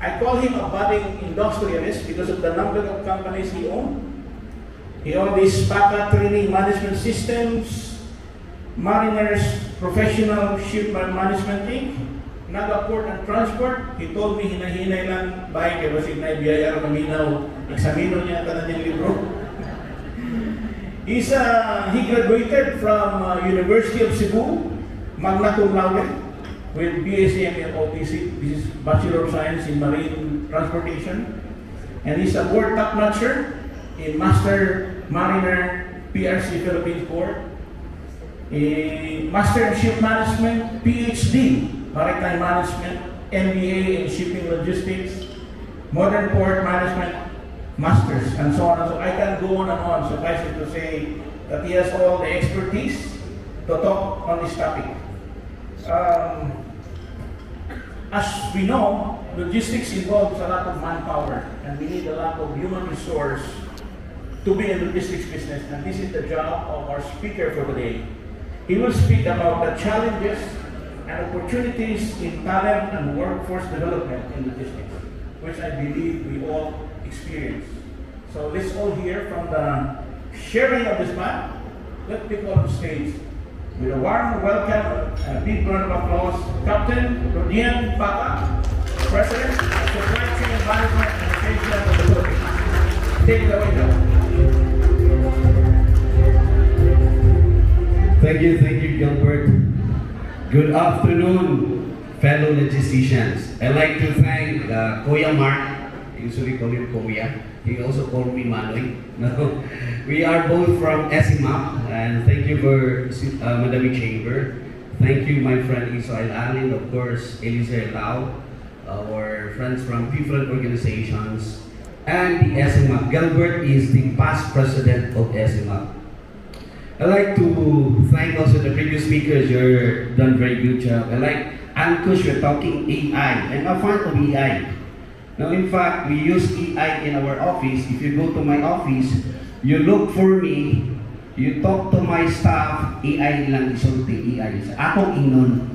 I call him a budding industrialist because of the number of companies he owned. He owned these PACA training management systems, Mariners Professional Ship Management Inc., Naga Port and Transport. He told me hinahinay lang bahay kaya basig na ibiyaya ro kaminaw. Eksamino niya ka na niyang libro. He graduated from University of Cebu, magna cum laude, with BSc and OTC. This is Bachelor of Science in Marine Transportation. And he's a board top-notcher in Master Mariner PRC Philippines Board. A Master in Ship Management, PhD, Maritime Management, MBA in Shipping Logistics, Modern Port Management, Masters, and so on and so on. I can go on and on. Suffice it to say that he has all the expertise to talk on this topic. As we know, logistics involves a lot of manpower, and we need a lot of human resource to be in logistics business, and this is the job of our speaker for today. He will speak about the challenges and opportunities in talent and workforce development in logistics, which I believe we all experience. So let's all hear from the sharing of this man. Let me call on stage with a warm welcome and a big round of applause, Captain Rodian Pata, President of Supply Chain Management and Safety of the Philippines. Take it away, Joe. Thank you, Gilbert. Good afternoon, fellow logisticians. I'd like to thank Kuya Mark. I usually call him Kuya. He also called me Mandaue. No, we are both from SMAP, and thank you for Mandaue Chamber. Thank you, my friend Israel Allen, of course, Elisa Lau, our friends from different organizations, and the SMAP. Gilbert is the past president of SMAP. I'd like to thank also the previous speakers. You're done very good job. I like Ankush, you're talking AI. I'm a fan of AI. Now, in fact, we use AI in our office. If you go to my office, you look for me, you talk to my staff, AI lang isulti, AI. Sa akong inon.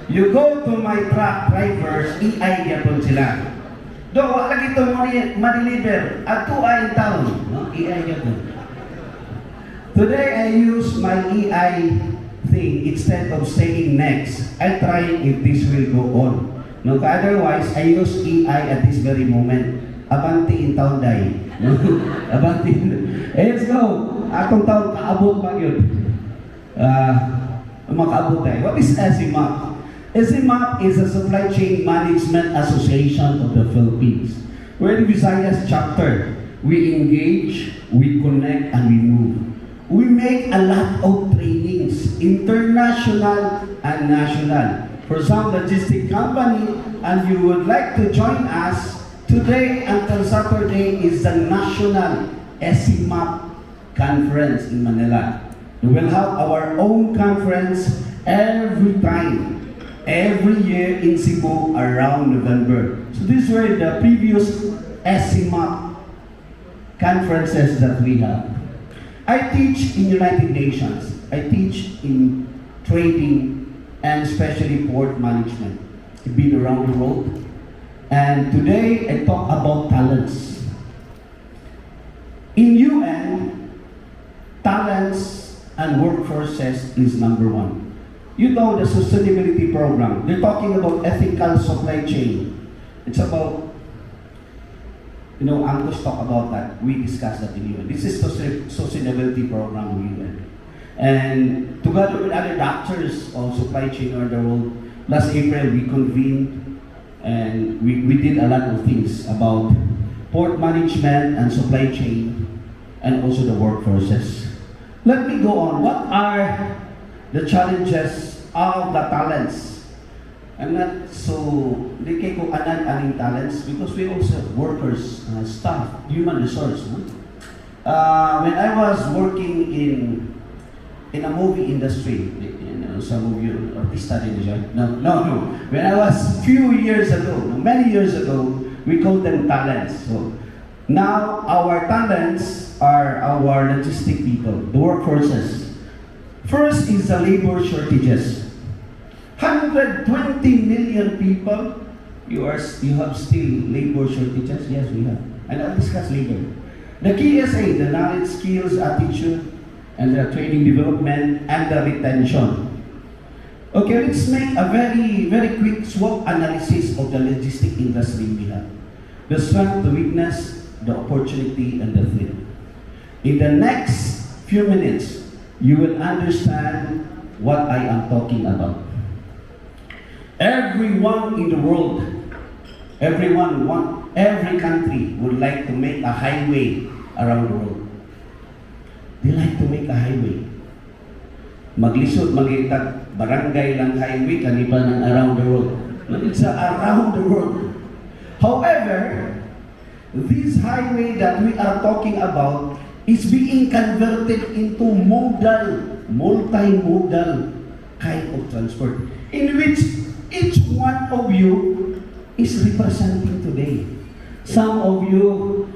You go to my truck drivers, AI yapon sila. Do, wala lagi ito ma-deliver. At 2 ay taon. No? AI yapon. Today, I use my AI thing instead of saying next. I try if this will go on. No, otherwise, I use AI at this very moment. Abanti in taon day. Abanti. Let's go. Atong taon kaabot pa yun. Makaabot tayo. What is SMAP? SMAP is a Supply Chain Management Association of the Philippines. We're the Visayas chapter. We engage, we connect, and we move. We make a lot of trainings, international and national. For some logistic company, and you would like to join us, today until Saturday is the National SMAP Conference in Manila. We will have our own conference every time, every year in Cebu around November. So these were the previous SMAP conferences that we have. I teach in United Nations. I teach in trading and especially port management. I've been around the world. And today I talk about talents. In UN, talents and workforces is number one. You know the sustainability program. They're talking about ethical supply chain. It's about, Angus talk about that. We discussed that in UN. This is the sustainability program in UN. And together with other doctors of supply chain around the world, last April we convened and we did a lot of things about port management and supply chain and also the workforces. Let me go on. What are the challenges of the talents? I'm not so, di kay ko aning talents because we also have workers, staff, human resource. No? When I was working in a movie industry, some of you artista din siya. No. When I was many years ago, we called them talents. So now our talents are our logistic people, the workforces. First is the labor shortages. 120 million people, you have still labor shortages? Yes, we have. And I'll discuss later. The key is the knowledge, skills, attitude, and the training development, and the retention. Okay, let's make a very, very quick SWOT analysis of the logistic industry we have. The strength, the weakness, the opportunity, and the threat. In the next few minutes, you will understand what I am talking about. Everyone in the world, every country would like to make a highway around the world. They like to make a highway. Maglisod, magitag, barangay lang highway, kaniba ng around the world. It's around the world. However, this highway that we are talking about is being converted into multimodal kind of transport, in which each one of you is representing today. Some of you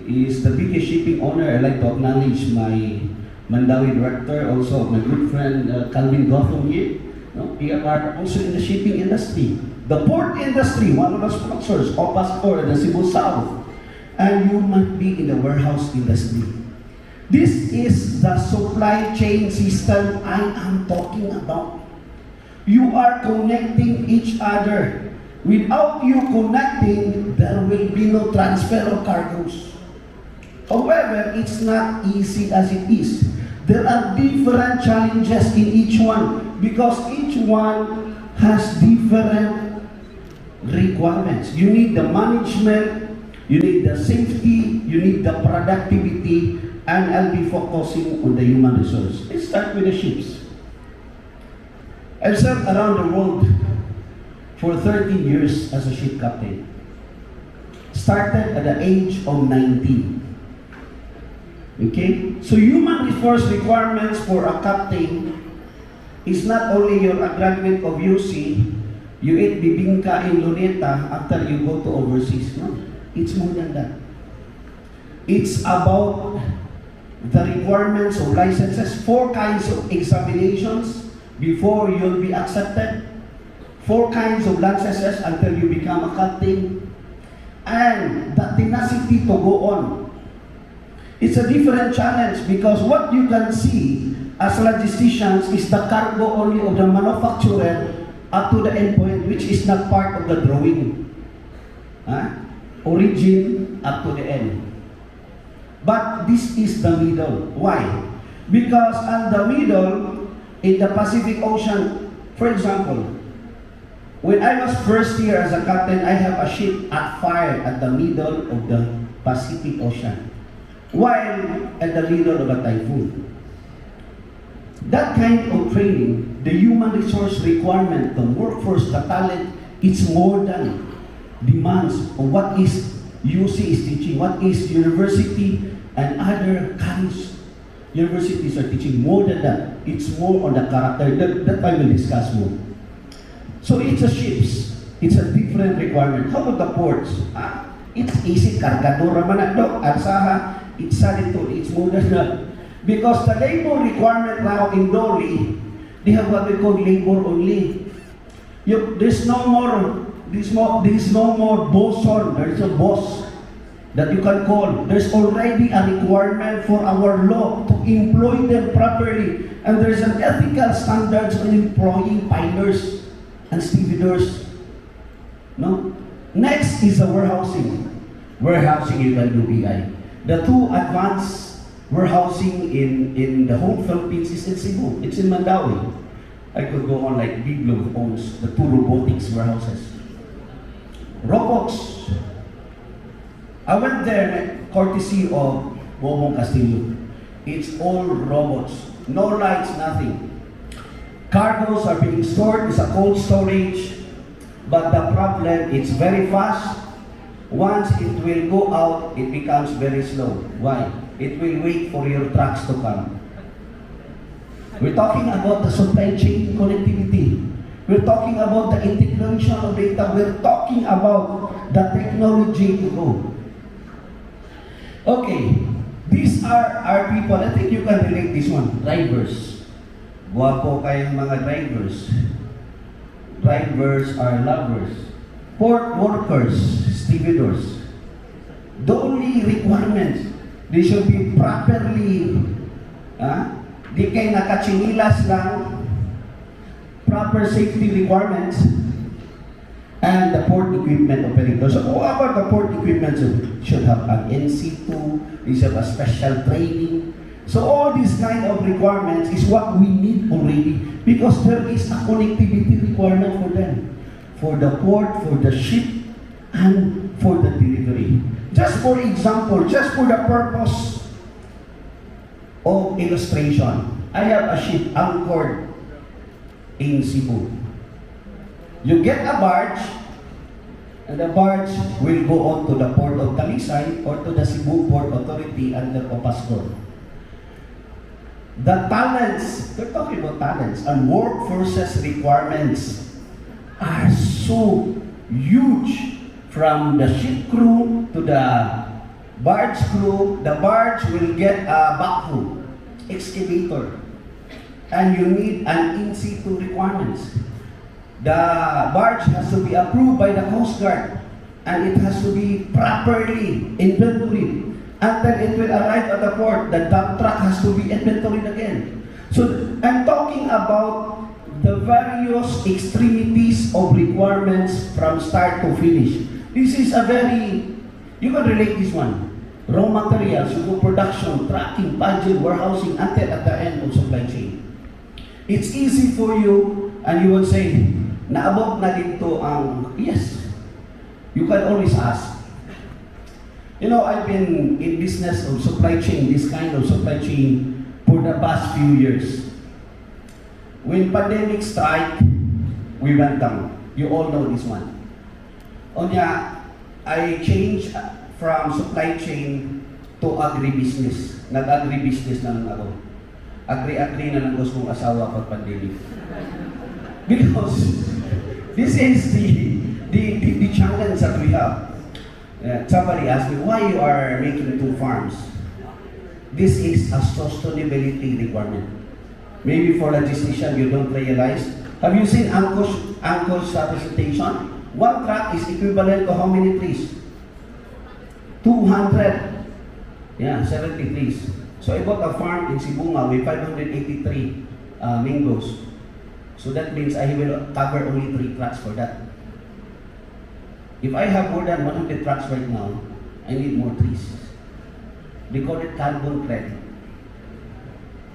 is the biggest shipping owner. I like to acknowledge my Mandaue director, also my good friend Calvin Gotham here. No? We are also in the shipping industry. The port industry, one of the sponsors, OPAS or the Cebu South. And you might be in the warehouse industry. This is the supply chain system I am talking about. You are connecting each other. Without you connecting, there will be no transfer of cargoes. However, it's not easy as it is. There are different challenges in each one because each one has different requirements. You need the management, you need the safety, you need the productivity, and I'll be focusing on the human resource. Let's start with the ships. I've served around the world for 13 years as a ship captain. Started at the age of 19. Okay? So human resource requirements for a captain is not only you're a graduate of UC, you eat bibingka in Luneta after you go to overseas. No, it's more than that. It's about the requirements of licenses, 4 kinds of examinations before you'll be accepted, 4 kinds of licenses until you become a captain, and the tenacity to go on. It's a different challenge because what you can see as logisticians is the cargo only of the manufacturer up to the end point, which is not part of the drawing. Origin up to the end. But this is the middle. Why? Because on the middle, in the Pacific Ocean, for example, when I was first year as a captain, I have a ship at fire at the middle of the Pacific Ocean, while at the middle of a typhoon. That kind of training, the human resource requirement, the workforce, the talent, it's more than demands of what is UC is teaching, what is university and other kinds universities are teaching. More than that, it's more on the character. That I will discuss more. So it's a ships. It's a different requirement. How about the ports? It's easy, kargador man ito, arsaha, it's dito, it's more than that. Because the labor requirement now in Dolly, they have what we call labor only. There's no more boson, there's a boss that you can call. There's already a requirement for our law to employ them properly. And there's an ethical standards on employing pilots and stevedores. No? Next is the warehousing. Warehousing, you can do BI. The 2 advanced warehousing in the whole Philippines is in Cebu. It's in Mandaue. I could go on like Big Blue owns the 2 robotics warehouses. Robots. I went there courtesy of Bobong Castillo. It's all robots. No lights, nothing. Cargoes are being stored. It's a cold storage. But the problem, it's very fast. Once it will go out, it becomes very slow. Why? It will wait for your trucks to come. We're talking about the supply chain connectivity. We're talking about the integration of data. We're talking about the technology to go. Okay, these are our people. I think you can relate this one. Drivers. Guwapo kayong mga drivers. drivers are lovers. Port workers, stevedores. The only requirements, they should be properly, di kayo nakatsinilas lang, proper safety requirements, and the port equipment operator. So what about the port equipment? Should have an NC2, they should have a special training. So all these kind of requirements is what we need already because there is a connectivity requirement for them. For the port, for the ship, and for the delivery. Just for example, just for the purpose of illustration, I have a ship anchored in Cebu. You get a barge, and the barge will go on to the port of Talisay or to the Cebu Port Authority under Opascor. The talents, we're talking about talents, and workforces requirements are so huge from the ship crew to the barge crew. The barge will get a backhoe, excavator, and you need an in-situ requirements. The barge has to be approved by the Coast Guard and it has to be properly inventoried. Until it will arrive at the port, the dump truck has to be inventoried again. So I'm talking about the various extremities of requirements from start to finish. This is a very, you can relate this one. Raw materials, production, tracking, budget, warehousing, until at the end of supply chain. It's easy for you and you will say, naabot na dito ang, yes. You can always ask. You know, I've been in business of supply chain, this kind of supply chain, for the past few years. When pandemic strike, we went down. You all know this one. Onya, I changed from supply chain to agribusiness. Nag-agribusiness na lang ako. Agri-agri na lang gusto kong asawa pag pandemic. Because this is the challenge that we have. Somebody asked me, why you are making 2 farms? This is a sustainability requirement. Maybe for logistician, you don't realize. Have you seen Anko's presentation? 1 truck is equivalent to how many trees? 200. Yeah, 70 trees. So I bought a farm in Sibunga with 583 mangoes. So that means I will cover only 3 trucks for that. If I have more than 100 trucks right now, I need more trees. They call it carbon credit.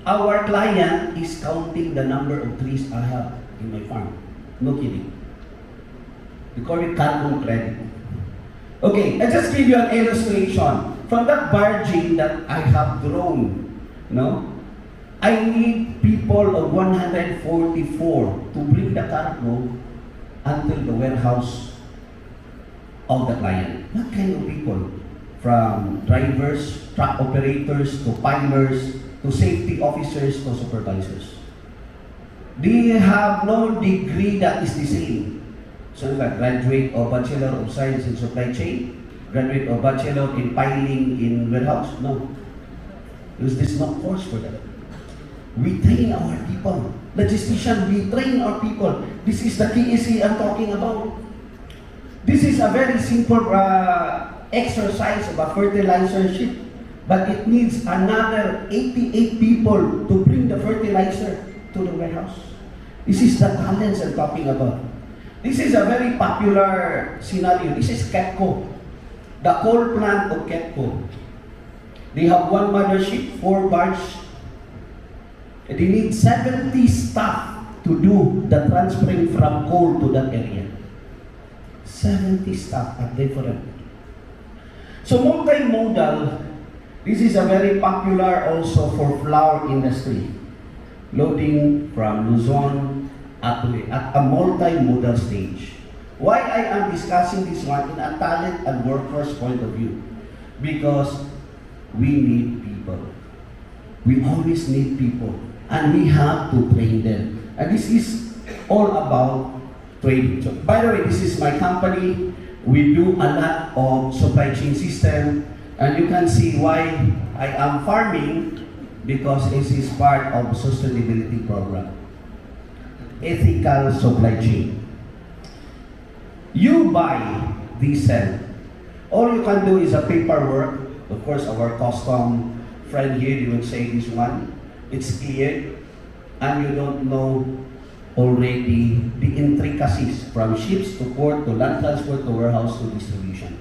Our client is counting the number of trees I have in my farm. No kidding. They call it carbon credit. Okay, I just give you an illustration. From that barging that I have grown, I need people of 144 to bring the cargo until the warehouse of the client. What kind of people? From drivers, truck operators, to pilers, to safety officers, to supervisors. They have no degree that is the same. So like graduate or Bachelor of Science in Supply Chain, graduate or Bachelor in Piling in Warehouse. No. Because there's no course for that. We train our people. Logistician, we train our people. This is the KSC I'm talking about. This is a very simple exercise of a fertilizer ship, but it needs another 88 people to bring the fertilizer to the warehouse. This is the talents I'm talking about. This is a very popular scenario. This is KEPCO, the coal plant of KEPCO. They have 1 mothership, 4 barges. They need 70 staff to do the transferring from coal to that area. 70 staff are different. So multimodal, this is a very popular also for flower industry. Loading from Luzon at a multimodal stage. Why I am discussing this one in a talent and workforce point of view? Because we need people. We always need people. And we have to train them. And this is all about training. So, by the way, this is my company. We do a lot of supply chain system. And you can see why I am farming, because this is part of sustainability program. Ethical supply chain. You buy, they sell. All you can do is a paperwork. Of course, our custom friend here, they will say this one, it's clear, and you don't know already the intricacies from ships to port to land transport to warehouse to distribution.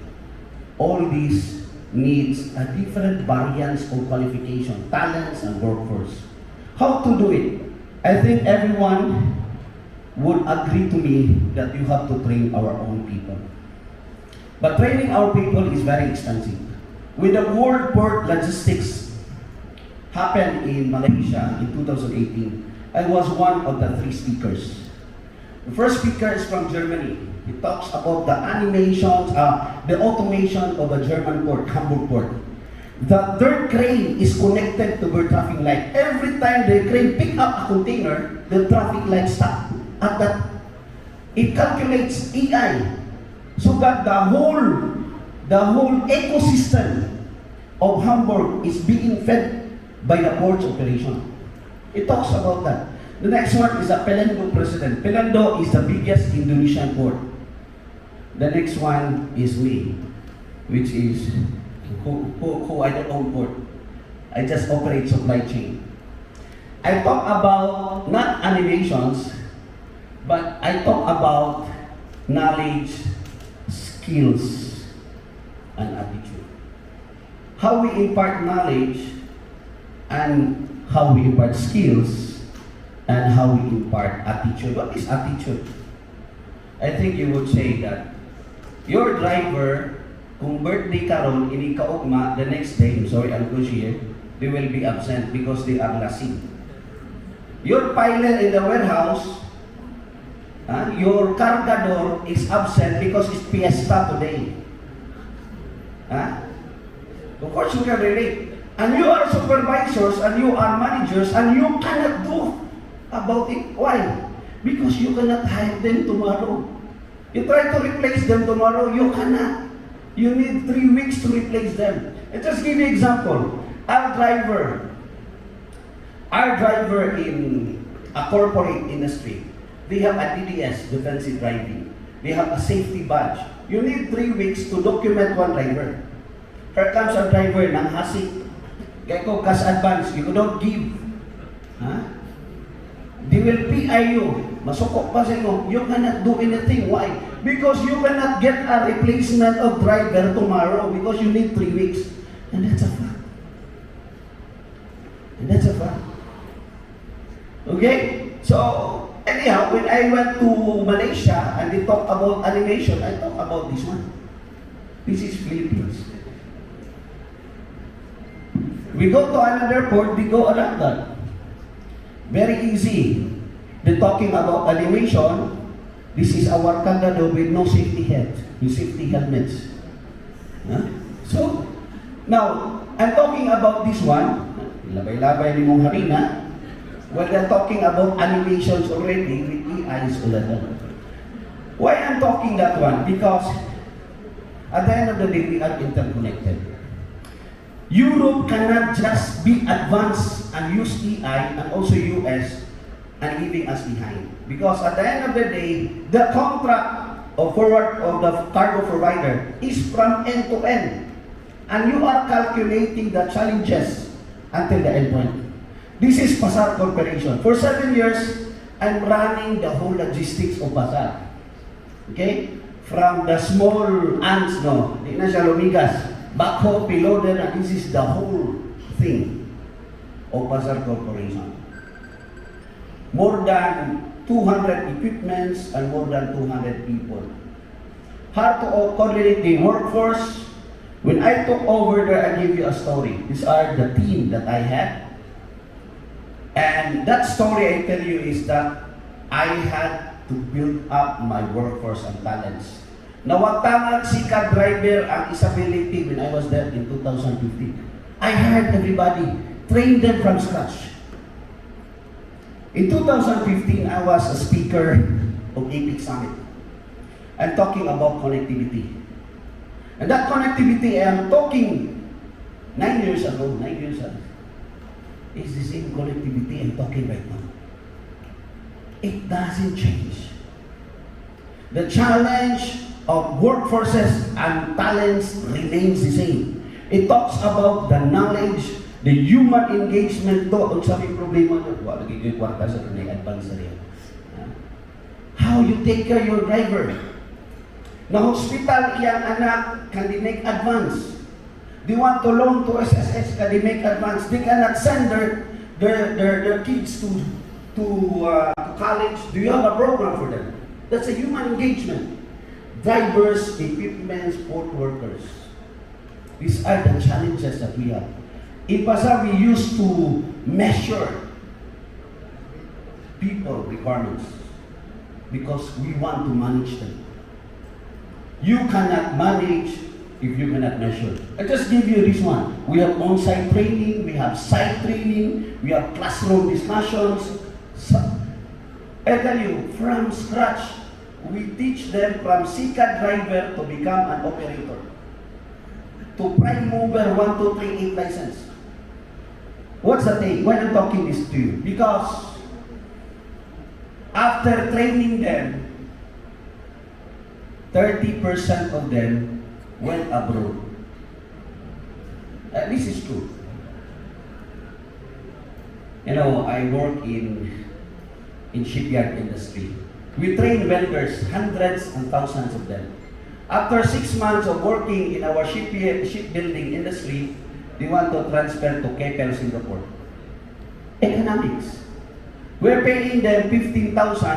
All these needs a different variance of qualification, talents, and workforce. How to do it? I think everyone would agree to me that you have to train our own people. But training our people is very expensive. With the Waterworld Logistics happened in Malaysia in 2018, I was one of the 3 speakers. The first speaker is from Germany. He talks about the animations, the automation of a German port, Hamburg port. The third crane is connected to the traffic light. Every time the crane pick up a container, the traffic light stop. At that, it calculates AI, so that the whole ecosystem of Hamburg is being fed by the port's operation. It talks about that. The next one is the Pelendo president. Pelendo is the biggest Indonesian port. The next one is me, which is who I don't own port. I just operate supply chain. I talk about not animations, but I talk about knowledge, skills, and attitude. How we impart knowledge, and how we impart skills, and how we impart attitude. What is attitude? I think you would say that your driver, kung birthday karon ini kaugma, the next day, I'll go here, they will be absent because they are lasing. Your pilot in the warehouse, your cargador is absent because it's fiesta today. Of course you can relate. And you are supervisors, and you are managers, and you cannot do about it. Why? Because you cannot hire them tomorrow. You try to replace them tomorrow, you cannot. You need 3 weeks to replace them. I'll just give you an example. Our driver in a corporate industry, they have a DDS, defensive driving. They have a safety badge. You need 3 weeks to document one driver. Here comes a driver ng hasik. Kaya ko cash advance, you don't give. They will PI you. Masukok pa sa inyo. You cannot do anything. Why? Because you cannot get a replacement of driver tomorrow because you need 3 weeks. And that's a fact. Okay? So, anyhow, when I went to Malaysia and they talk about animation, I talk about this one. This is Philippines. We go to another port, we go around that. Very easy. They're talking about animation. This is our cargador with no safety helmets. So, now, I'm talking about this one. Labay-labay ni mong harina. Well, they're talking about animations already with AIs already. Why I'm talking that one? Because at the end of the day, we are interconnected. Europe cannot just be advanced and use AI, and also US, and leaving us behind. Because at the end of the day, the contract of forward of the cargo provider is from end to end. And you are calculating the challenges until the end point. This is Pasar Corporation. For 7 years, I'm running the whole logistics of Pasar. Okay? From the small ants, di na siya lumigas. Backhoe, piloder, and this is the whole thing of Pasar Corporation. More than 200 equipments and more than 200 people. How to coordinate the workforce? When I took over there, I give you a story. These are the team that I had. And that story I tell you is that I had to build up my workforce and talents. Nawagtangan si driver ang isability when I was there in 2015. I hired everybody, trained them from scratch. In 2015, I was a speaker of Epic Summit. I'm talking about connectivity. And that connectivity I am talking 9 years ago, is the same connectivity I'm talking right now. It doesn't change. The challenge of workforces and talents remains the same. It talks about the knowledge, the human engagement to. Kung sabi problema nyo, wala kayo kwarta sa kanay advance na rin. How you take care of your driver. Na hospital iyang anak can they make advance. They want to loan to SSS, can they make advance. They cannot send their kids to college. Do you have a program for them? That's a human engagement. Drivers, equipment, port workers. These are the challenges that we have. In Pasar, we used to measure people requirements because we want to manage them. You cannot manage if you cannot measure. I just give you this one. We have on-site training, we have site training, we have classroom discussions. I tell you, from scratch, we teach them from Sika driver to become an operator. To prime mover 1238 license. What's the thing? Why I'm talking this to you? Because after training them, 30% of them went abroad. This is true. You know, I work in shipyard industry. We train welders, hundreds and thousands of them. After 6 months of working in our shipbuilding industry, they want to transfer to KPL Singapore. Economics. We're paying them 15,000,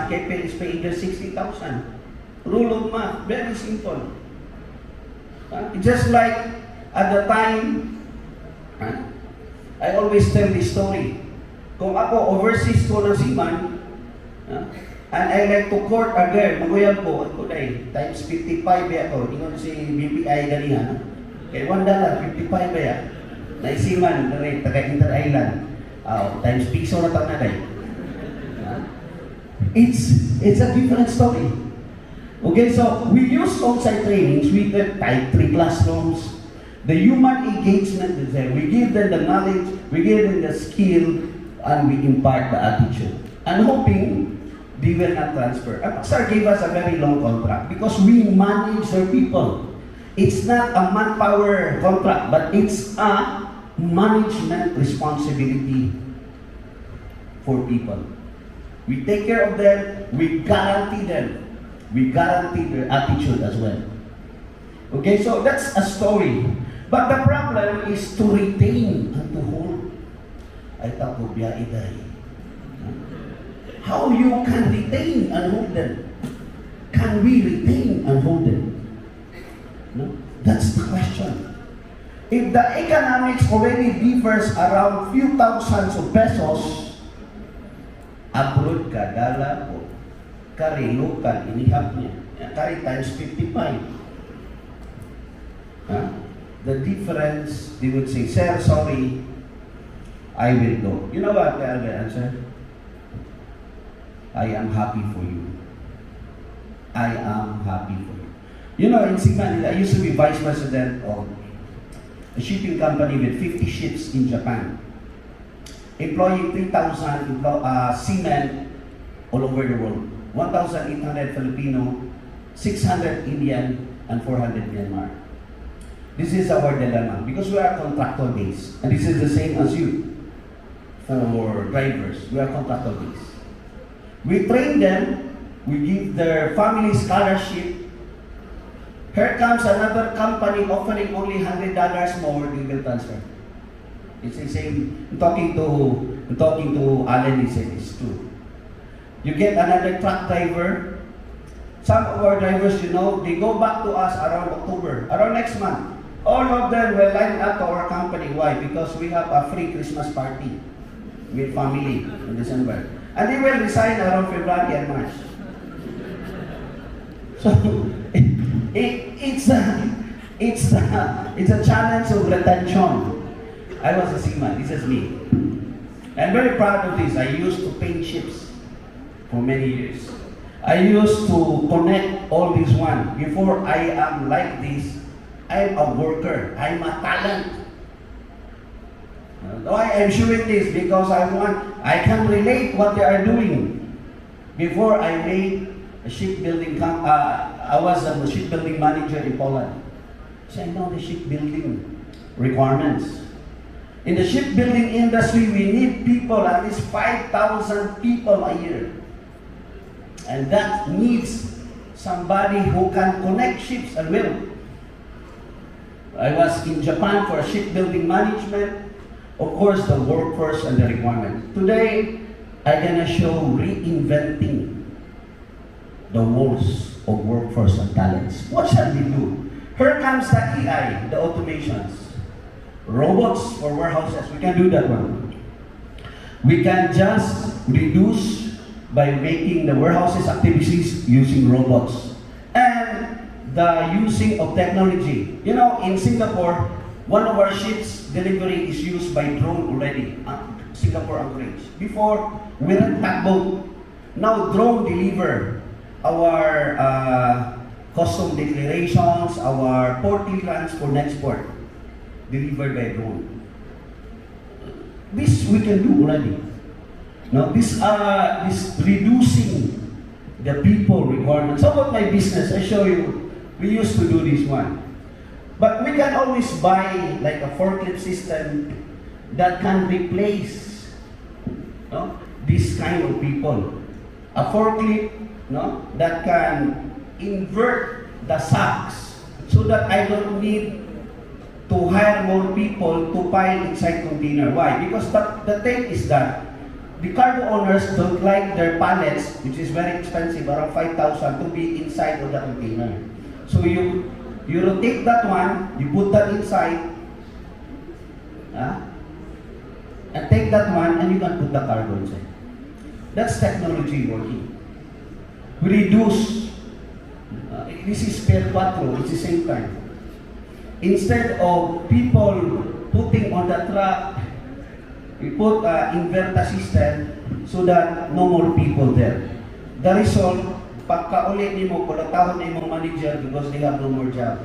KPL is paying them 60,000. Rule of math, very simple. Just like at the time, I always tell this story. Kung ako overseas ko ng seaman, and I like to court a girl, maguyab ko, ako day, times 55 ako, ingon si BPI ganihan. Kaya $1, 55 ba naisiman, taga Inter-Island, times piso na taon na day. It's a different story. Okay, so we use on-site trainings, we have type 3 classrooms. The human engagement is there. We give them the knowledge, we give them the skill, and we impart the attitude. And hoping they will not transfer. Sir gave us a very long contract because we manage their people. It's not a manpower contract, but it's a management responsibility for people. We take care of them, we guarantee them. We guarantee their attitude as well. Okay, so that's a story. But the problem is to retain and to hold. I thought ko biya iday. How you can retain and hold them? Can we retain and hold them? No? That's the question. If the economics already differs around few thousands of pesos, abroad ka, dala po. Kari local, inihap niya. Kari times 55. The difference, they would say, sir, sorry, I will go. You know what the answer? I am happy for you. I am happy for you. You know, in Seaman, I used to be vice president of a shipping company with 50 ships in Japan. Employing 3,000 seamen all over the world. 1,800 Filipino, 600 Indian, and 400 Myanmar. This is our dilemma because we are contractual based, and this is the same as you. For drivers, we are contractual based. We train them, we give their family scholarship. Here comes another company offering only $100 more, they will transfer. It's the same. I'm talking to Alan, he said it's true. You get another truck driver. Some of our drivers, you know, they go back to us around October, around next month. All of them will line up to our company. Why? Because we have a free Christmas party with family in December. And they will resign around February and March. So, it's a challenge of retention. I was a seaman, this is me. I'm very proud of this. I used to paint ships for many years. I used to connect all this one. Before I am like this, I'm a worker. I'm a talent. Why I'm showing this? Because I can relate what they are doing. Before I made a shipbuilding I was a shipbuilding manager in Poland. So I know the shipbuilding requirements. In the shipbuilding industry, we need people, at least 5,000 people a year. And that needs somebody who can connect ships and will. I was in Japan for shipbuilding management. Of course, the workforce and the requirement. Today, I'm gonna show reinventing the worlds of workforce and talents. What shall we do? Here comes the AI, the automations. Robots for warehouses, we can do that one. We can just reduce by making the warehouses activities using robots. And the using of technology. You know, in Singapore, one of our ships delivery is used by drone already. Singapore anchorage. Before, we ran tugboat. Now drone deliver our custom declarations, our port clearance for next port, delivered by drone. This we can do already. Now this reducing the people requirements. So about my business, I show you. We used to do this one. But we can always buy like a forklift system that can replace this kind of people. A forklift that can invert the sacks so that I don't need to hire more people to pile inside container. Why? Because the thing is that the cargo owners don't like their pallets, which is very expensive, around 5,000, to be inside of the container. So you rotate that one, you put that inside, and take that one, and you can put the cargo inside. That's technology working. We reduce. This is per quattro, it's the same time. Instead of people putting on the truck, we put inverter system so that no more people there. The result, pagka-ulit ni mo, kulatahon ni mong manager because they have no more job.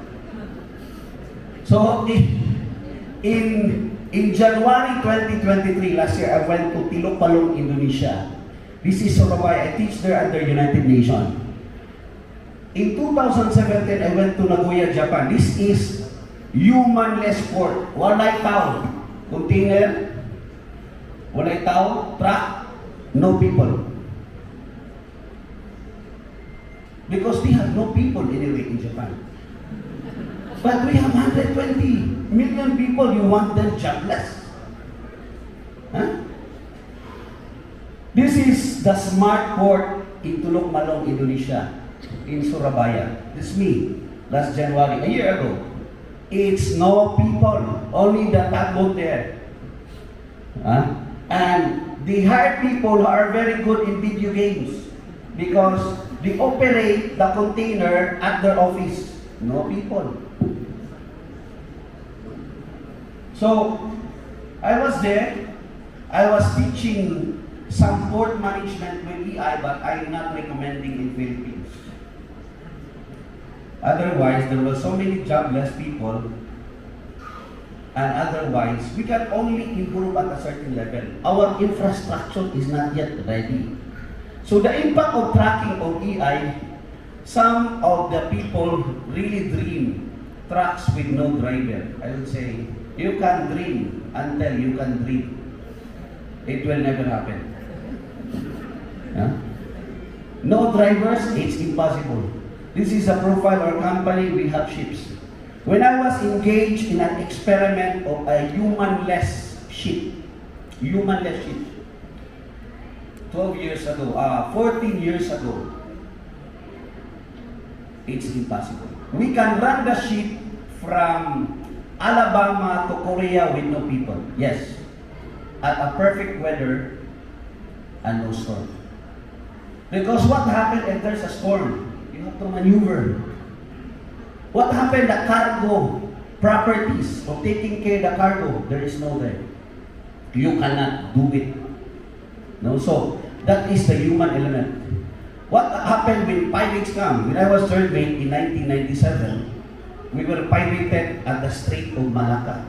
So, in January 2023, last year, I went to Tilok, Indonesia. This is Surabaya. I teach there under United Nations. In 2017, I went to Nagoya, Japan. This is humanless port. Walay tao. Container. Walay tao. Truck. No people. Because they have no people anyway in Japan. But we have 120 million people. You want them jobless? Huh? This is the smart port in Tulok Malong, Indonesia, in Surabaya. This is me, last January, a year ago. It's no people, only the tugboat there. And they hire people who are very good in video games because they operate the container at their office. No people. So, I was there. I was teaching some port management with EI, but I'm not recommending in Philippines. Otherwise, there were so many jobless people, and otherwise, we can only improve at a certain level. Our infrastructure is not yet ready. So the impact of tracking of EI, some of the people really dream trucks with no driver. I would say, you can dream until you can dream. It will never happen. No drivers, it's impossible. This is a profile of our company, we have ships. When I was engaged in an experiment of a humanless ship, 12 years ago, 14 years ago, it's impossible. We can run the ship from Alabama to Korea with no people. Yes. At a perfect weather and no storm. Because what happened if there's a storm? You have to maneuver. What happened the cargo properties of taking care of the cargo? There is no there. You cannot do it. No, so that is the human element. What happened when pirates come? When I was third mate in 1997, we were pirated at the Strait of Malacca.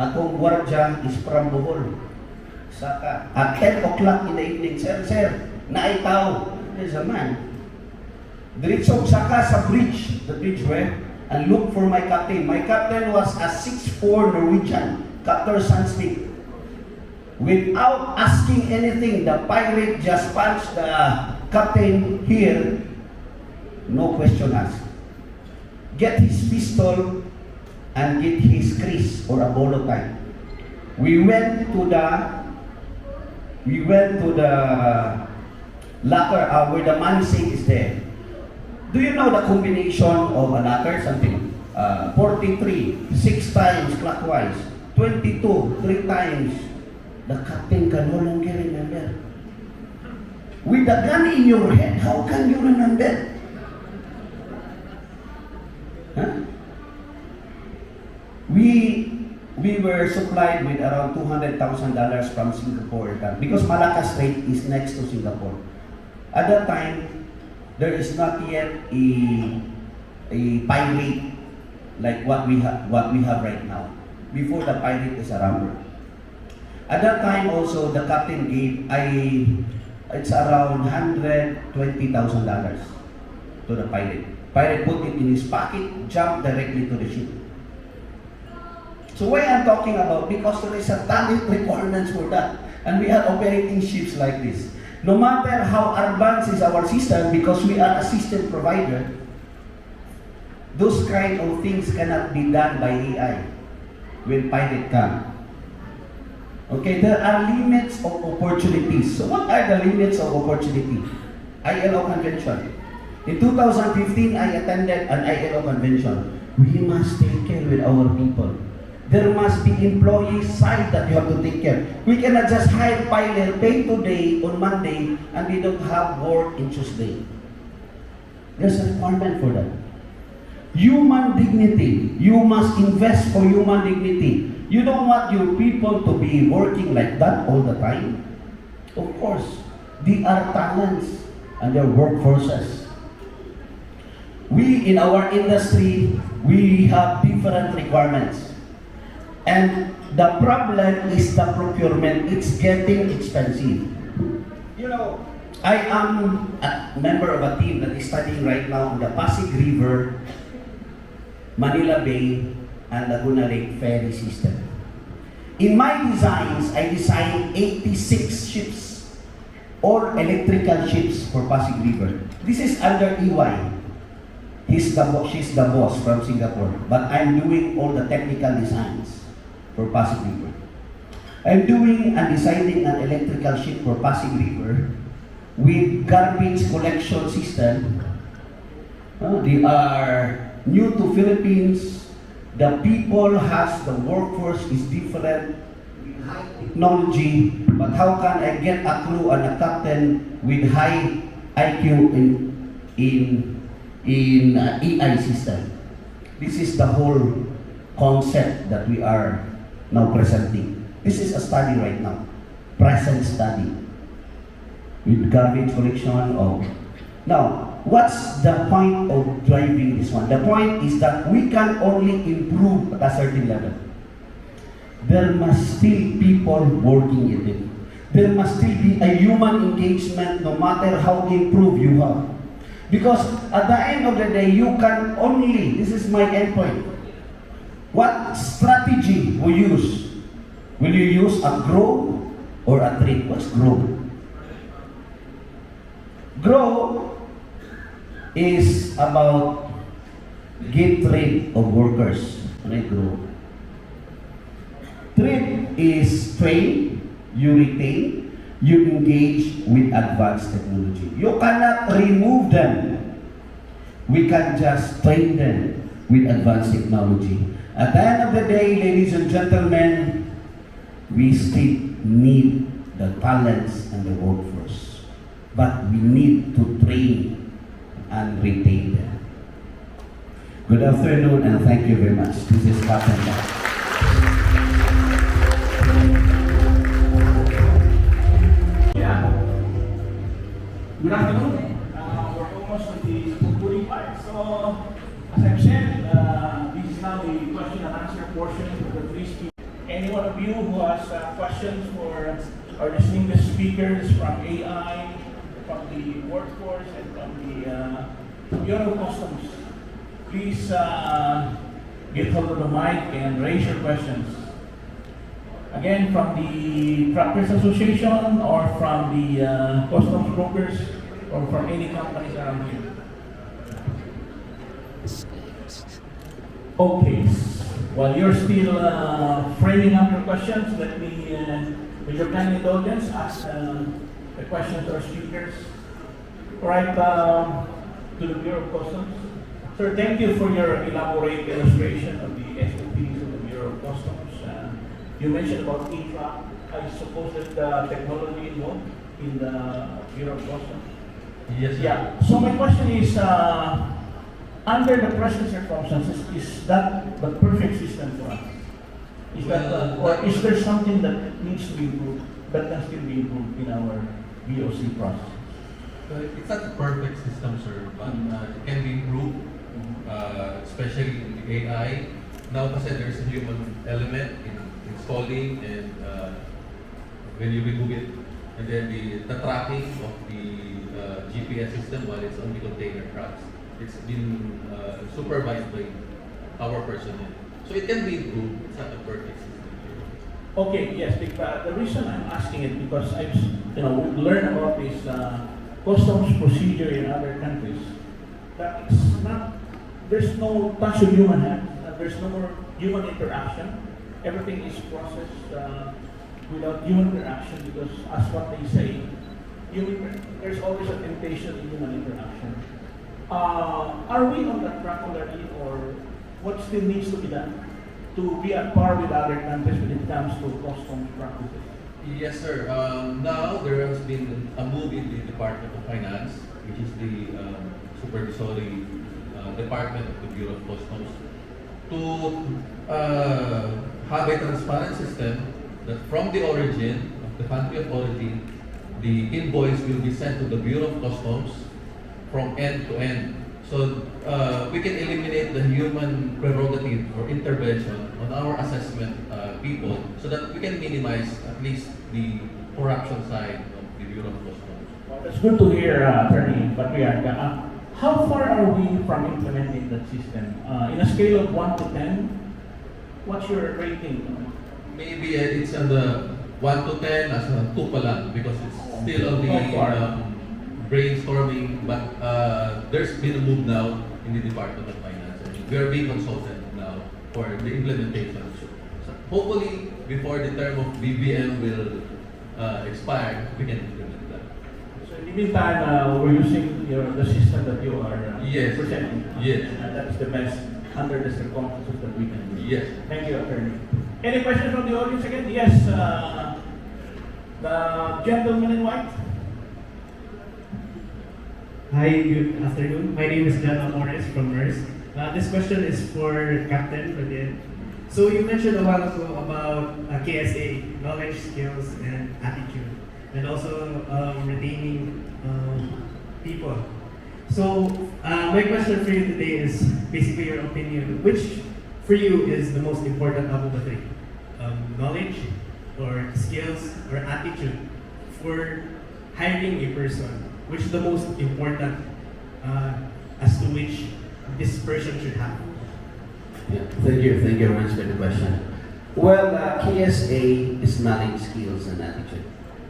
Akong guardia is from Bohol. Saka, at 10 o'clock in the evening, sir, naitaw. There's a man. Diretsong saka sa bridge, the bridge where, and look for my captain. My captain was a 6'4" Norwegian, Captain Sandsmith. Without asking anything, the pirate just punched the captain here. No question asked. Get his pistol and get his kris or a bolo tie. We went to the locker where the money safe is there. Do you know the combination of a locker? Something 43, 6 times clockwise, 22, 3 times. The captain can no longer remember. With a gun in your head, how can you remember? Huh? We were supplied with around $200,000 from Singapore because Malacca Strait is next to Singapore. At that time, there is not yet a pirate like what we have right now. Before, the pirate is a robber. At that time also, the captain gave it's around $120,000 to the pirate. Pirate put it in his pocket, jumped directly to the ship. So why I'm talking about? Because there is a talent requirements for that. And we are operating ships like this. No matter how advanced is our system, because we are a system provider, those kind of things cannot be done by AI when pirate come. Okay, there are limits of opportunities. So what are the limits of opportunity? ILO convention. In 2015, I attended an ILO convention. We must take care with our people. There must be employees side that you have to take care. We cannot just hire pilot, pay today on Monday, and we don't have work in Tuesday. There's a requirement for that. Human dignity. You must invest for human dignity. You don't want your people to be working like that all the time. Of course, they are talents and their workforces. We in our industry, we have different requirements. And the problem is the procurement. It's getting expensive. You know, I am a member of a team that is studying right now on the Pasig River, Manila Bay, and Laguna Lake ferry system. In my designs, I designed 86 ships, all electrical ships for Pasig River. This is under EY. She's the boss from Singapore, but I'm doing all the technical designs for Pasig River. I'm doing and designing an electrical ship for Pasig River with garbage collection system. They are new to Philippines. The people has, the workforce is different, with high technology, but how can I get a crew and a captain with high IQ in EI system? This is the whole concept that we are now presenting. This is a study right now, present study with garbage collection of. Now, what's the point of driving this one? The point is that we can only improve at a certain level. There must still people working in it. There must still be a human engagement no matter how improved you are. Because at the end of the day, you can only, this is my end point. What strategy will you use? Will you use a grow or a trade? What's grow? Grow is about get rid of workers. When I grow. Trade is train, you retain, you engage with advanced technology. You cannot remove them. We can just train them with advanced technology. At the end of the day, ladies and gentlemen, we still need the talents and the workforce. But we need to train and retain them. Good afternoon and thank you very much. This is Captain Bob. Yeah. Good afternoon. We're almost at the concluding part. So, as I've said, this is now the question and answer portion of the three speakers. Any one of you who has questions for our distinguished speakers from AI, from the workforce, and from the Bureau of Customs, please get hold of the mic and raise your questions. Again, from the Truckers Association or from the customs brokers or from any companies around here. Okay, while you're still framing up your questions, let me, with your kind indulgence, ask the questions to our speakers. All right, to the Bureau of Customs. Sir, thank you for your elaborate illustration of the SOPs of the Bureau of Customs. You mentioned about e-truck. I suppose that the technology involved in the Bureau of Customs. Yes, sir. Yeah. So my question is, under the present circumstances, is that the perfect system for us? Is that, or is there something that needs to be improved, that can still be improved in our BOC process? It's not a perfect system, sir, but it can be improved, especially in the AI. Now, kasi there's a human element in installing and when you remove it, and then the tracking of the GPS system while it's on the container trucks. It's been supervised by our personnel. So it can be improved. It's not a perfect system. Okay, yes, the reason I'm asking it because I've we learned about this customs procedure in other countries. That it's not, there's no touch of human hand, there's no more human interaction. Everything is processed without human interaction because, as what they say, there's always a temptation in human interaction. Are we on that track already, or what still needs to be done to be at par with other countries when it comes to customs practices? Yes, sir. Now there has been a move in the Department of Finance, which is the supervisory department of the Bureau of Customs, to have a transparent system that from the origin of the country of origin, the invoice will be sent to the Bureau of Customs from end to end. So we can eliminate the human prerogative or intervention on our assessment people so that we can minimize at least the corruption side of the Bureau of Customs. Well, that's good to hear, Attorney Patriarca. How far are we from implementing that system? In a scale of 1 to 10, what's your rating? Maybe it's on the 1 to 10 as a 2 pa lang because it's still on the brainstorming, but there's been a move now in the Department of Finance. We are being consulted now for the implementation. So hopefully, before the term of BBM will expire, we can implement that. So in the meantime, we're using the system that you are Yes. presenting. Yes. And that's the best under the circumstances that we can do. Yes. Thank you, Attorney. Any questions from the audience again? Yes, the gentleman in white. Hi, good afternoon. My name is John Amores from NERS. This question is for Captain Rodin. So you mentioned a while ago about KSA, knowledge, skills, and attitude, and also retaining people. So my question for you today is basically your opinion. Which for you is the most important out of the three? Knowledge, or skills, or attitude for hiring a person? Which is the most important as to which this person should have? Yeah, thank you very much for the question. Well, KSA is knowledge, skills, and attitude.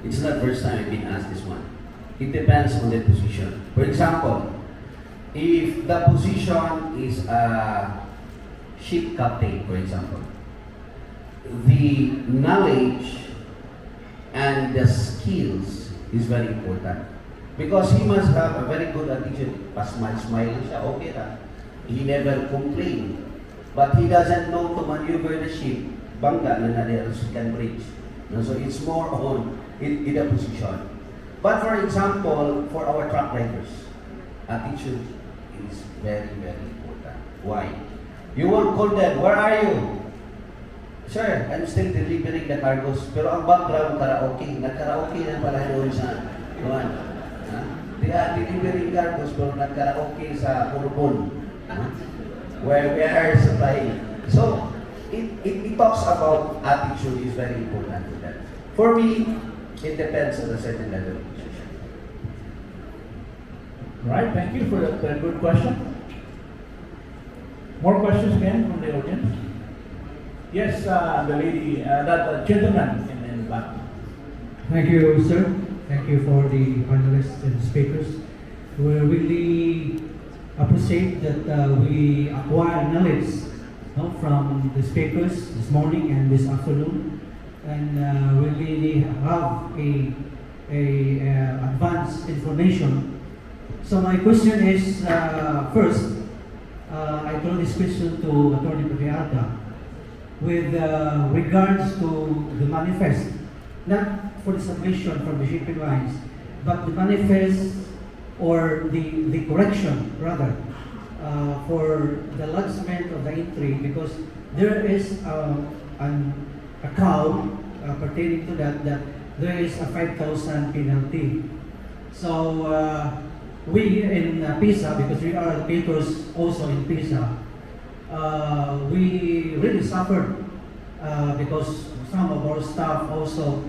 It's not the first time I've been asked this one. It depends on the position. For example, if the position is a ship captain, for example, the knowledge and the skills is very important. Because he must have a very good attitude. Smile siya, okay lang. He never complain. But he doesn't know to maneuver the ship. Bangga na there's can bridge. No, so it's more on in the position. But for example, for our truck drivers, attitude is very, very important. Why? You won't call them, where are you? Sir, I'm still delivering the cargos. Pero ang background, karaoke. Nag-karaoke na pala doon sa doon. They are delivering cargos pero nag-karaoke sa Bourbon. Where we are supplying. So, it talks about attitude is very important for that. For me, it depends on a certain level of position. Right, thank you for that good question. More questions again from the audience? Yes, the lady, that gentleman in the back. Thank you, sir. Thank you for the panelists and speakers. We really appreciate that we acquire knowledge from the speakers this morning and this afternoon, and we really have a advanced information. So my question is, first, I throw this question to Attorney Patriarca with regards to the manifest, not for the submission from the shipping lines, but the manifest or the correction rather for the lodgement of the entry, because there is a cow pertaining to that there is a 5,000 penalty. So we in PISA, because we are patrons also in PISA, we really suffered because some of our staff also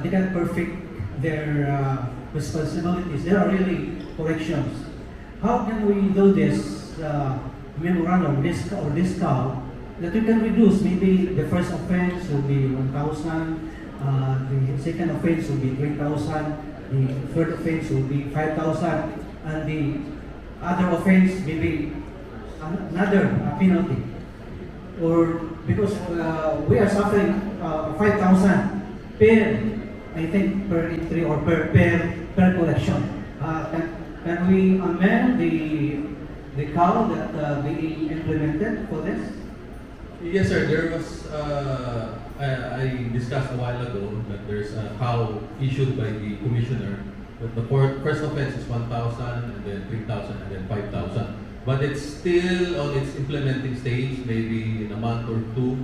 didn't perfect their responsibilities. There are really corrections. How can we do this memorandum, discount that we can reduce? Maybe the first offense will be 1,000, the second offense will be 3,000, the third offense will be 5,000, and the other offense maybe another penalty. Or because we are suffering 5,000 per, I think, per entry or per collection. Can we amend the CAL that being implemented for this? Yes, sir. There was, I discussed a while ago that there's a CAL issued by the commissioner. But the first offense is 1,000, and then 3,000, and then 5,000. But it's still on its implementing stage. Maybe in a month or two,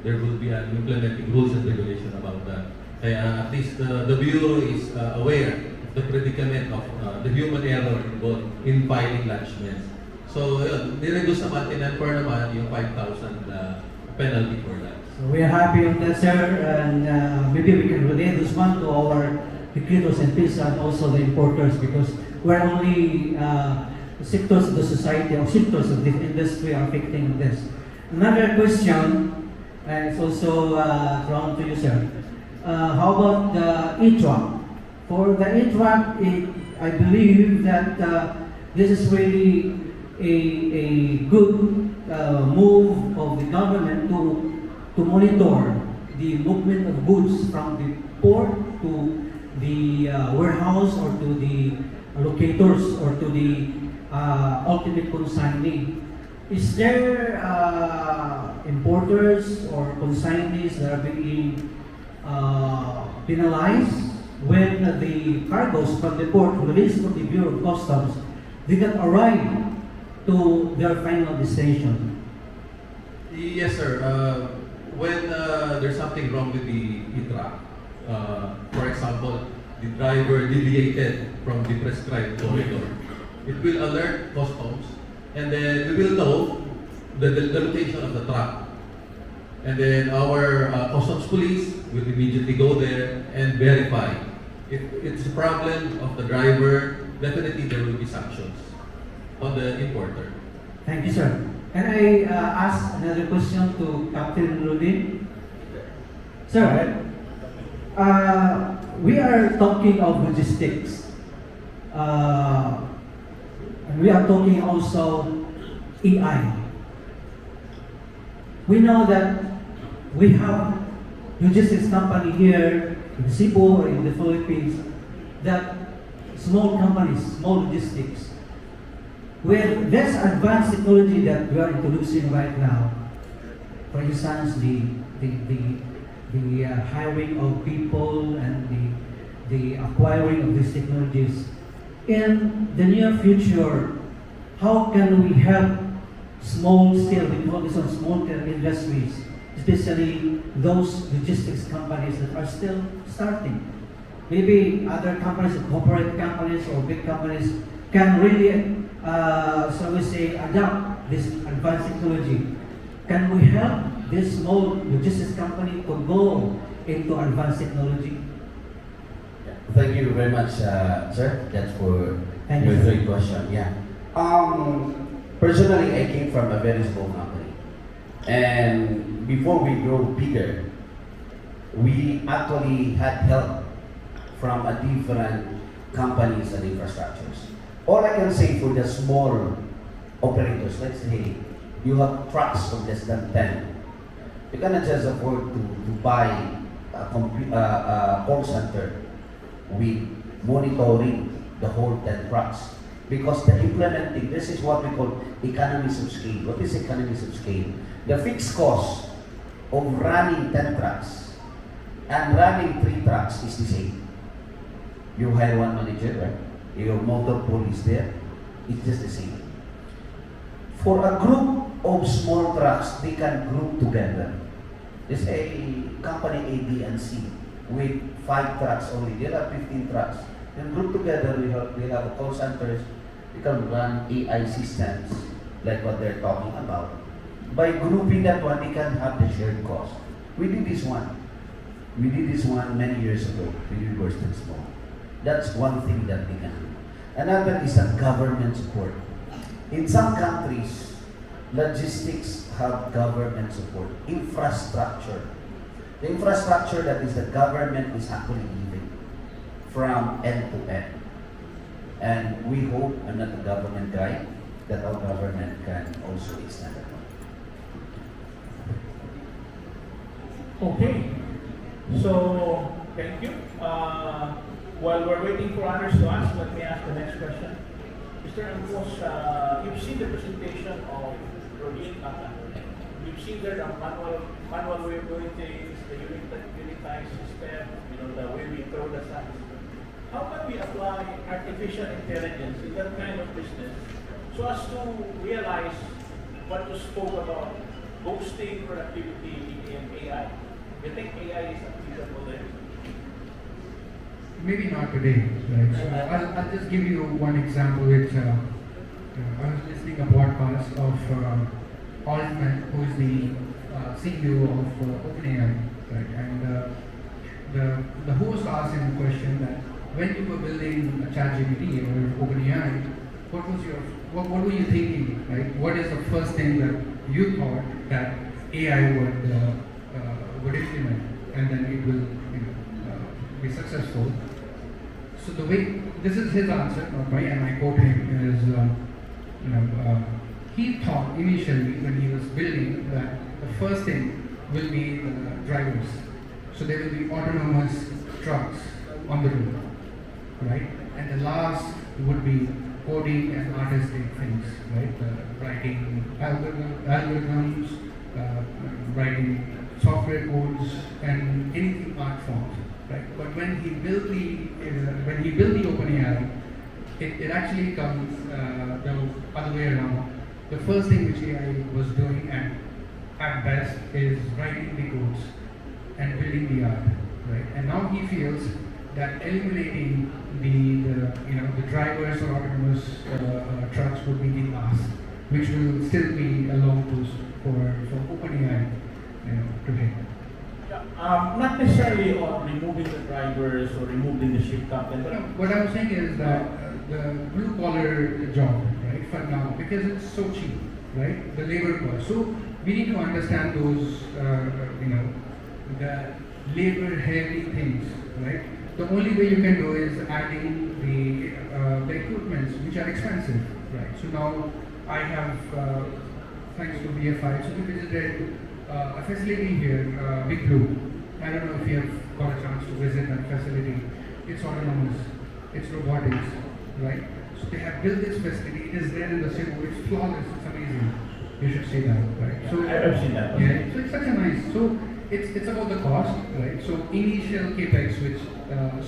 there will be an implementing rules and regulation about that. At least the Bureau is aware of the predicament of the human error involved in filing lodgements. So, nireduce naman, tinanper naman yung 5,000 penalty for that. So we are happy on that, sir, and maybe we can relate this one to our recruiters and PISA and also the importers, because we're only sectors of the society or sectors of the industry are affecting this. Another question, and it's also thrown to you, sir. How about the e-truck? For the e-truck, I believe that this is really a good move of the government to monitor the movement of goods from the port to the warehouse or to the locators or to the ultimate consignee. Is there importers or consignees that are being penalized when the cargoes from the port released from the Bureau of Customs did not arrive to their final destination? Yes, sir. When there's something wrong with the e-truck, for example, the driver deviated from the prescribed corridor, it will alert customs, and then we will know the location of the truck. And then our customs police will immediately go there and verify. If it's a problem of the driver, definitely there will be sanctions on the importer. Thank you, sir. Can I ask another question to Captain Rudin? Sir, we are talking of logistics. And we are talking also AI. We know that we have logistics company here in Cebu or in the Philippines, that small companies, small logistics, with this advanced technology that we are introducing right now. For instance, the hiring of people and the acquiring of these technologies. In the near future, how can we help small scale, we call this on small scale industries, especially those logistics companies that are still starting? Maybe other companies, corporate companies or big companies can really, so we say, adapt this advanced technology. Can we help this small logistics company to go into advanced technology? Thank you very much, sir. That's for Thank you. Your third question, yeah. Personally, I came from a very small company. And before we grow bigger, we actually had help from a different companies and infrastructures. All I can say for the small operators, let's say you have trucks of less than 10, you cannot just afford to buy a call center with monitoring the whole 10 trucks. Because the implementing, this is what we call economies of scale. What is economies of scale? The fixed cost of running 10 trucks and running 3 trucks is the same. You hire one manager, right? Your motor pool is there, it's just the same. For a group of small trucks, they can group together. There's a company A, B, and C with 5 trucks only. There are 15 trucks. Then group together, we have call centers. We can run AI systems like what they're talking about. By grouping that one, they can have the shared cost. We did this one. We did this one many years ago when we were still small. That's one thing that we can do. Another is a government support. In some countries, logistics have government support. Infrastructure. The infrastructure that is the government is actually giving from end to end. And we hope, I'm not a government guy, that our government can also extend that one. Okay. So, thank you. While we're waiting for others to ask, let me ask the next question. Mr. Angos, you've seen the presentation of Rodin Tata. You've seen there the manual way of doing things, the unitized system, the way we throw the science. How can we apply artificial intelligence in that kind of business so as to realize what you spoke about, boosting productivity in AI? Do you think AI is applicable there? Maybe not today, right? So I'll just give you one example. Which I was listening a podcast of Altman, who is the CEO of OpenAI, right? And the host asked him a question that when you were building a ChatGPT or OpenAI, what were you thinking, right? What is the first thing that you thought that AI would implement, and then it will be successful? So the way, this is his answer, not mine, and I quote him, is he thought initially when he was building that the first thing will be the drivers. So there will be autonomous trucks on the road, right? And the last would be coding and artistic things, right? Writing algorithms, writing software codes, and anything art forms, right? But when he built the OpenAI, it actually comes the other way around. The first thing which AI was doing at best is writing the codes and building the art, right? And now he feels that eliminating the drivers or autonomous trucks would be the last, which will still be a long push for OpenAI to hit. Not necessarily on removing the drivers or removing the ship captain, but What I'm saying is that the blue collar job, right, for now, because it's so cheap, right, the labor cost. So we need to understand those, the labor heavy things, right? The only way you can do is adding the equipments, which are expensive, right? So now I have, thanks to BFI, so we visited a facility here, Big Blue. I don't know if you have got a chance to visit that facility. It's autonomous, it's robotics, right? So they have built this facility, it is there in the city, it's flawless, it's amazing. You should see that, right? So I've seen that. yeah, so it's such a nice. So it's about the cost, right? So initial capex, which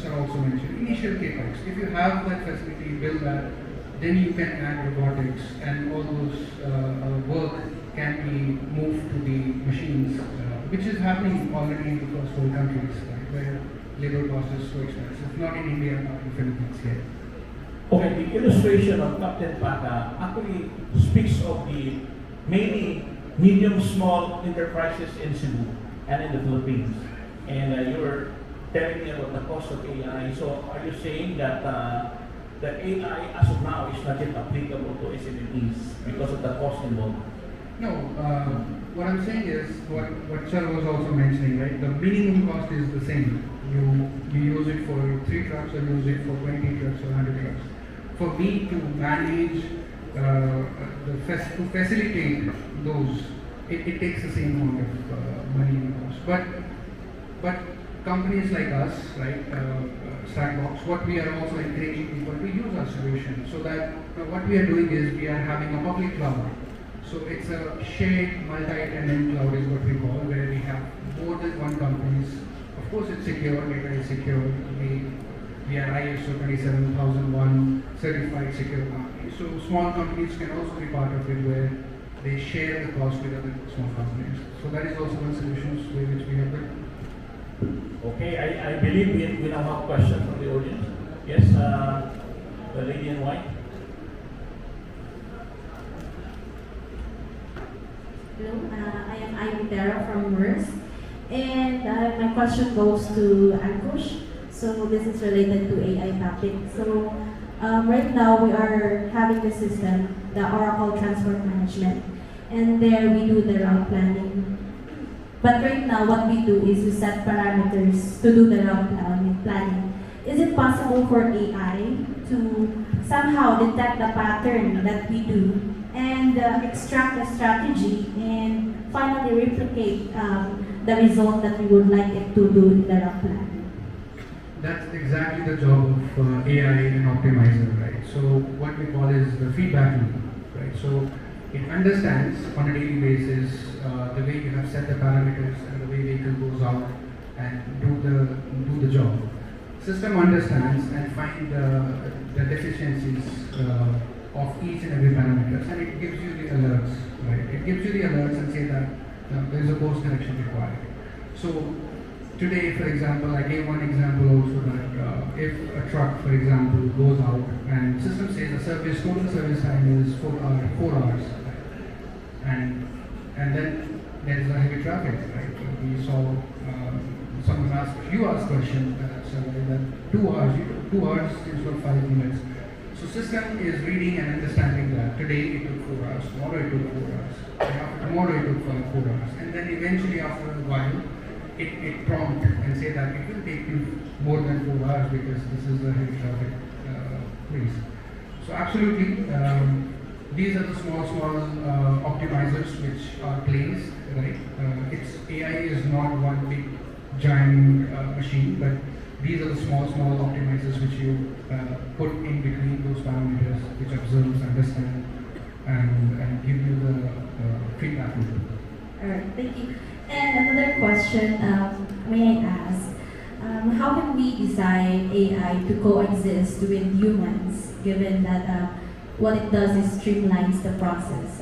Sir also mentioned, initial capex. If you have that facility, build that, then you can add robotics, and all those work can be moved to the machines, which is happening already in the first world countries, right, where labor cost is so expensive. Not in India, not in Philippines yet. okay, the illustration of Captain Pata actually speaks of the many medium-small enterprises in Cebu and in the Philippines. And you were telling me about the cost of AI. So are you saying that the AI as of now is not yet applicable to SMEs because of the cost involved. No, what I'm saying is what Sir was also mentioning, right? The minimum cost is the same. You use it for 3 trucks or use it for 20 trucks or 100 trucks. For me to manage, to facilitate those, it takes the same amount of money and cost. But companies like us, right, Stackbox, what we are also encouraging people to use our solution, so that what we are doing is we are having a public cloud. So it's a shared multi-tenant cloud is what we call, where we have more than one companies. Of course, it's secure, data is secure. We are ISO 27001 certified secure company. So small companies can also be part of it, where they share the cost with other small companies. So that is also one solution which we have built. Okay, I believe we now have questions from the audience. Yes, the lady in white. Hello, I am Ayutera from MERS, and my question goes to Ankush. So this is related to AI topic. So right now we are having the system, the Oracle Transport Management, and there we do the route planning. But right now what we do is we set parameters to do the route planning. Is it possible for AI to somehow detect the pattern that we do and extract a strategy and finally replicate the result that we would like it to do in the route plan? That's exactly the job of AI and optimizer, right? So what we call is the feedback loop, right? So it understands on a daily basis the way you have set the parameters and the way vehicle goes out and do the job. System understands and find the deficiencies of each and every parameters, and it gives you the alerts, right? It gives you the alerts and say that there is a course correction required. So today, for example, I gave one example also that if a truck, for example, goes out and system says the total service time is 4 hours, and then there is a heavy traffic, right? We saw someone asked, you asked question, that 2 hours instead of 5 minutes. So system is reading and understanding that today it took 4 hours, tomorrow it took 4 hours, and after tomorrow it took 4 hours, and then eventually after a while it prompt and say that it will take you more than 4 hours because this is a heavy traffic place. So absolutely, these are the small optimizers which are placed, right? AI is not one big giant machine, but these are the small optimizers which you put in between those parameters, which observes, understand, and give you the feedback loop. Alright, thank you. And another question, may I ask, how can we design AI to coexist with humans, given that what it does is streamlines the process?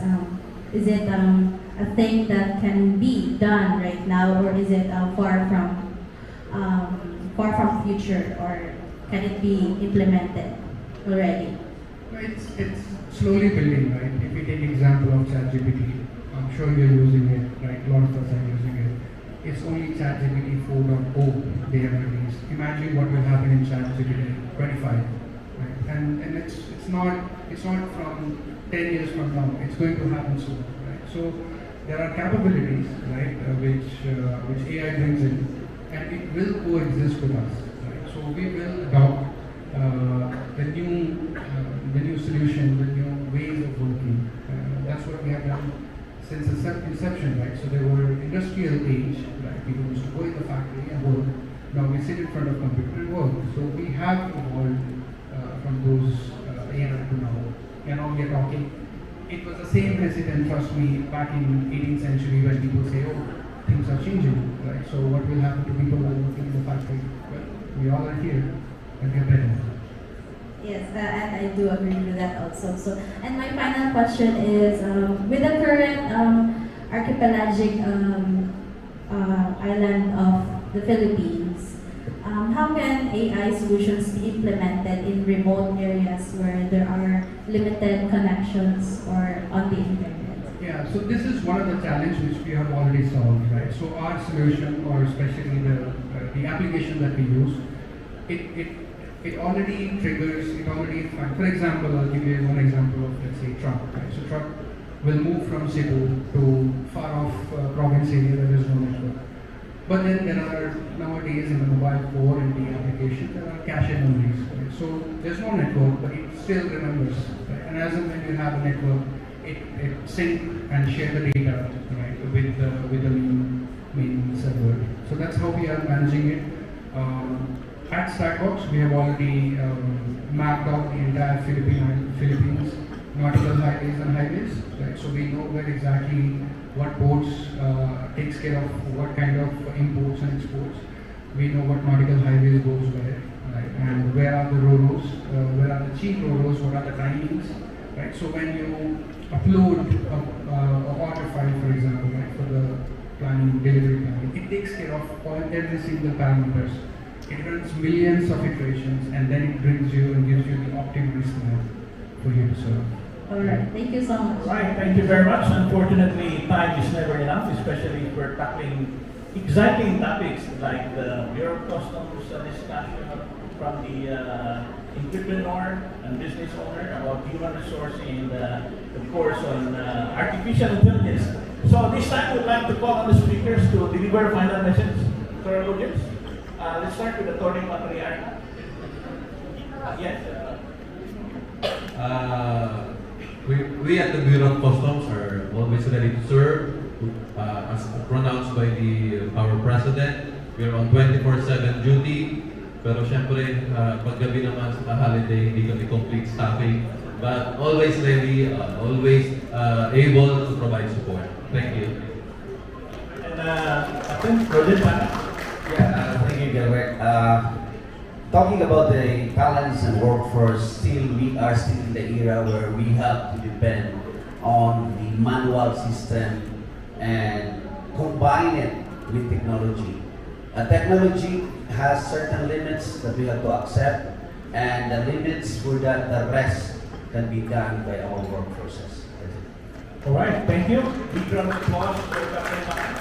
Is it a thing that can be done right now, or is it far from future, or can it be implemented already? It's slowly building, right? If we take example of ChatGPT, I'm sure you're using it, right? A lot of us are using it. It's only ChatGPT 4.0 they have released. Imagine what will happen in ChatGPT 25, right? And it's not from 10 years from now. It's going to happen soon, right? So there are capabilities, right, which AI brings in, and it will coexist with us, right? So we will adopt the new solution, the new ways of working. That's what we have done since inception, right? So there were industrial age, right? People used to go in the factory and work. Now we sit in front of computer and work. So we have evolved from those era to now. And now we are talking. It was the same precedent, trust me, back in 18th century when people say, oh, things are changing, right? So what will happen to people who are working in the factory? Well, we all are here and we are better. Yes, and I do agree with that also. So, and my final question is, with the current archipelagic island of the Philippines, how can AI solutions be implemented in remote areas where there are limited connections or on the internet? Yeah, so this is one of the challenges which we have already solved, right? So our solution, or especially the application that we use, it already triggers, for example, I'll give you one example of, let's say, truck, right? So truck will move from Cebu to far off province area where there is no network. But then there are, nowadays in the mobile phone and the application, there are cache memories, right? So there's no network, but it still remembers, right? And as and when you have a network, it sync and share the data, right, with the main server. So that's how we are managing it. At Stackbox, we have already mapped out the entire Philippines nautical highways and highways, right? So we know where exactly what ports takes care of what kind of imports and exports. We know what nautical highways goes where, right? And where are the ro-ros, where are the cheap ro-ros, what are the timings, right? So when you upload a order file, for example, right, for the delivery planning, it takes care of every single parameters. It runs millions of iterations and then it brings you and gives you the optimized map for you to serve. Alright, thank you so much. Right, thank you very much. Unfortunately, time is never enough, especially if we're tackling exciting topics like the Bureau of Customs discussion from the entrepreneur and business owner about human resource and of course on artificial intelligence. So this time we'd like to call on the speakers to deliver final message to our audience. Let's start with Attorney Patriarca. Yes. We at the Bureau of Customs are always ready to serve. As pronounced by our President, we are on 24/7 duty. Pero syempre, paggabi naman sa holiday, hindi kami complete staffing. But always ready, always able to provide support. Thank you. And I think Roger Pana. Yeah, thank you, Gilbert. Talking about the talents and workforce, we are still in the era where we have to depend on the manual system and combine it with technology. Technology has certain limits that we have to accept, and the limits for that, the rest can be done by our workforces. All right, thank you. Big round of applause for Captain Pana.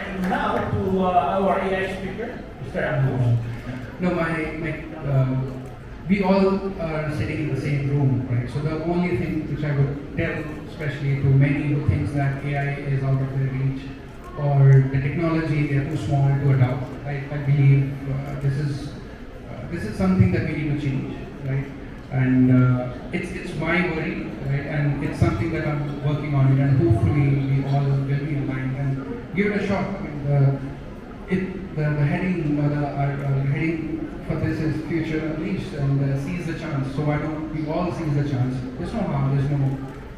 And now to our AI speaker, Mr. Ambush. No, we all are sitting in the same room, right? So the only thing which I would tell, especially to many who thinks that AI is out of their reach or the technology they are too small to adopt, I believe this is something that we need to change, right? And it's my worry, right? And it's something that I'm working on it, and hopefully we all will be in line and give it a shot. I mean, the heading for this is future unleashed and seize the chance. So why don't we all seize the chance? There's no harm, there's no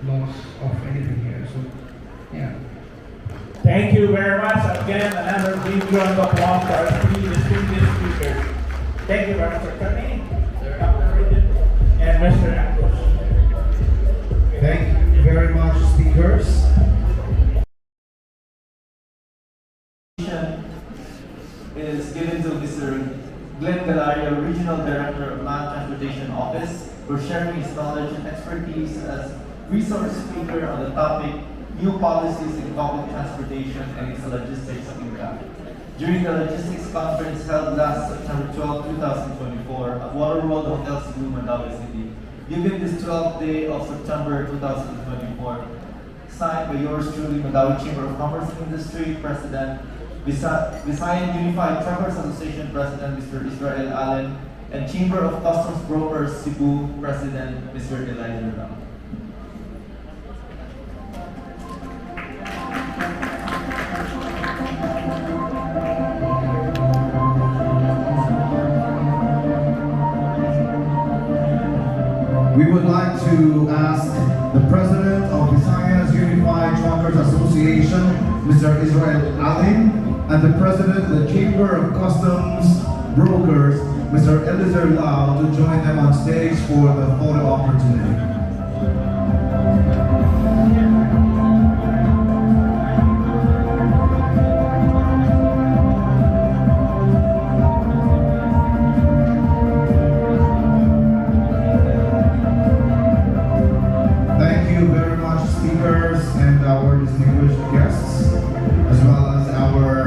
loss of anything here. So yeah. Thank you very much. Again, another big round of applause for our three distinguished speakers. Thank you very much, Attorney, Captain Regent, and Mr. Ambrose. Thank you very much, speakers. Is given to Mr. Glenn Galario, Regional Director of Land Transportation Office, for sharing his knowledge and expertise as resource speaker on the topic New Policies in Public Transportation and its Logistics Impact. During the Logistics Conference held last September 12, 2024 at Waterworld Hotel, Cebu, Mandaue City, given this 12th day of September 2024, signed by yours truly, Mandaue Chamber of Commerce and Industry President, Visayan Unified Travelers Association President Mr. Israel Allen, and Chamber of Customs Brokers Cebu President Mr. Elijah Ram. We would like to ask the President of Visayas Unified Truckers Association, Mr. Israel Allen, and the President of the Chamber of Customs Brokers, Mr. Eliezer Lau, to join them on stage for the photo opportunity. Thank you very much, speakers and our distinguished guests, as well as our